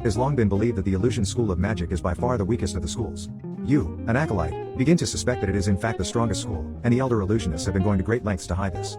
It has long been believed that the illusion school of magic is by far the weakest of the schools. You, an acolyte, begin to suspect that it is in fact the strongest school, and the elder illusionists have been going to great lengths to hide this.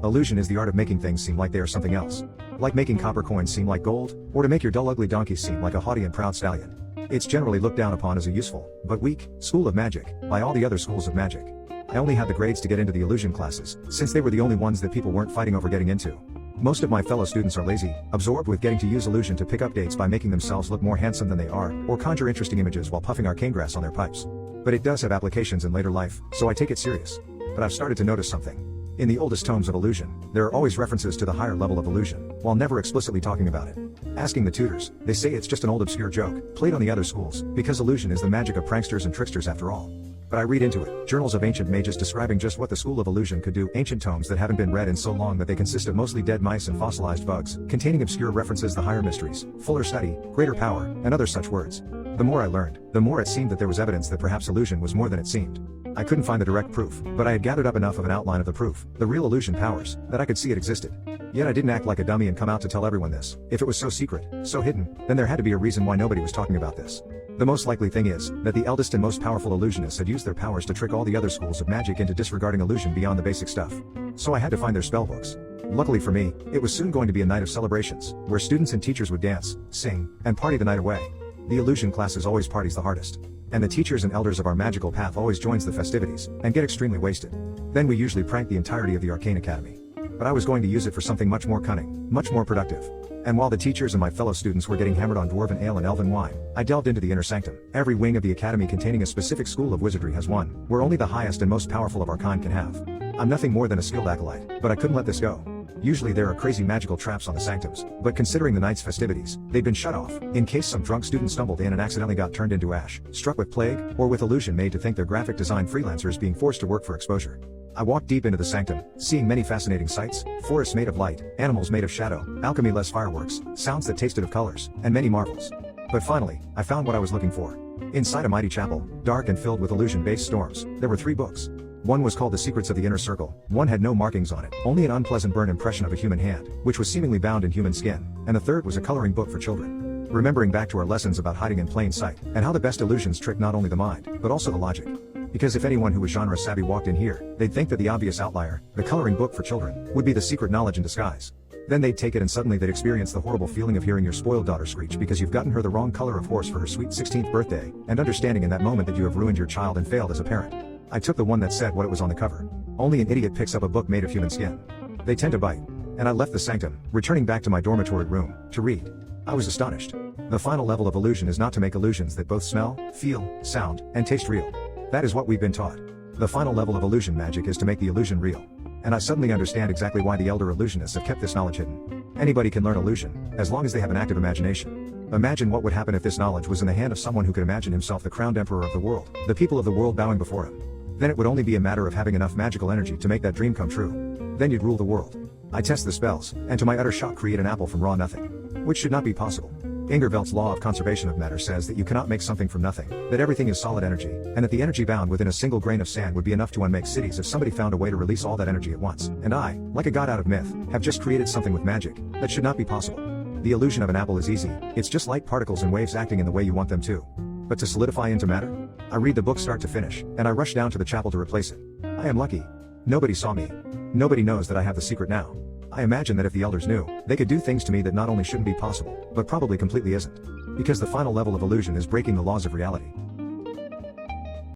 Illusion is the art of making things seem like they are something else. Like making copper coins seem like gold, or to make your dull ugly donkey seem like a haughty and proud stallion. It's generally looked down upon as a useful, but weak, school of magic, by all the other schools of magic. I only had the grades to get into the illusion classes, since they were the only ones that people weren't fighting over getting into. Most of my fellow students are lazy, absorbed with getting to use illusion to pick up dates by making themselves look more handsome than they are, or conjure interesting images while puffing arcane grass on their pipes. But it does have applications in later life, so I take it serious. But I've started to notice something. In the oldest tomes of illusion, there are always references to the higher level of illusion, while never explicitly talking about it. Asking the tutors, they say it's just an old obscure joke, played on the other schools, because illusion is the magic of pranksters and tricksters after all. But I read into it, journals of ancient mages describing just what the school of illusion could do, ancient tomes that haven't been read in so long that they consist of mostly dead mice and fossilized bugs, containing obscure references, the higher mysteries, fuller study, greater power, and other such words. The more I learned, the more it seemed that there was evidence that perhaps illusion was more than it seemed. I couldn't find the direct proof, but I had gathered up enough of an outline of the proof, the real illusion powers, that I could see it existed. Yet I didn't act like a dummy and come out to tell everyone this. If it was so secret, so hidden, then there had to be a reason why nobody was talking about this. The most likely thing is, that the eldest and most powerful illusionists had used their powers to trick all the other schools of magic into disregarding illusion beyond the basic stuff. So I had to find their spellbooks. Luckily for me, it was soon going to be a night of celebrations, where students and teachers would dance, sing, and party the night away. The illusion classes always parties the hardest. And the teachers and elders of our magical path always joins the festivities, and get extremely wasted. Then we usually prank the entirety of the arcane academy. But I was going to use it for something much more cunning, much more productive. And while the teachers and my fellow students were getting hammered on dwarven ale and elven wine, I delved into the inner sanctum. Every wing of the academy containing a specific school of wizardry has one, where only the highest and most powerful of our kind can have. I'm nothing more than a skilled acolyte, but I couldn't let this go. Usually there are crazy magical traps on the sanctums, but considering the night's festivities, they'd been shut off, in case some drunk student stumbled in and accidentally got turned into ash, struck with plague, or with illusion made to think they're graphic design freelancers being forced to work for exposure. I walked deep into the sanctum, seeing many fascinating sights, forests made of light, animals made of shadow, alchemy-less fireworks, sounds that tasted of colors, and many marvels. But finally, I found what I was looking for. Inside a mighty chapel, dark and filled with illusion-based storms, there were 3 books. One was called The Secrets of the Inner Circle, one had no markings on it, only an unpleasant burnt impression of a human hand, which was seemingly bound in human skin, and the third was a coloring book for children. Remembering back to our lessons about hiding in plain sight, and how the best illusions trick not only the mind, but also the logic. Because if anyone who was genre savvy walked in here, they'd think that the obvious outlier, the coloring book for children, would be the secret knowledge in disguise. Then they'd take it and suddenly they'd experience the horrible feeling of hearing your spoiled daughter screech because you've gotten her the wrong color of horse for her sweet 16th birthday, and understanding in that moment that you have ruined your child and failed as a parent. I took the one that said what it was on the cover. Only an idiot picks up a book made of human skin. They tend to bite. And I left the sanctum, returning back to my dormitory room, to read. I was astonished. The final level of illusion is not to make illusions that both smell, feel, sound, and taste real. That is what we've been taught. The final level of illusion magic is to make the illusion real. And I suddenly understand exactly why the elder illusionists have kept this knowledge hidden. Anybody can learn illusion, as long as they have an active imagination. Imagine what would happen if this knowledge was in the hand of someone who could imagine himself the crowned emperor of the world, the people of the world bowing before him. Then it would only be a matter of having enough magical energy to make that dream come true. Then you'd rule the world. I test the spells, and to my utter shock create an apple from raw nothing. Which should not be possible. Ingervelt's law of conservation of matter says that you cannot make something from nothing, that everything is solid energy, and that the energy bound within a single grain of sand would be enough to unmake cities if somebody found a way to release all that energy at once. And I, like a god out of myth, have just created something with magic that should not be possible. The illusion of an apple is easy, it's just light particles and waves acting in the way you want them to. But to solidify into matter? I read the book start to finish, and I rush down to the chapel to replace it. I am lucky. Nobody saw me. Nobody knows that I have the secret now. I imagine that if the elders knew, they could do things to me that not only shouldn't be possible, but probably completely isn't. Because the final level of illusion is breaking the laws of reality.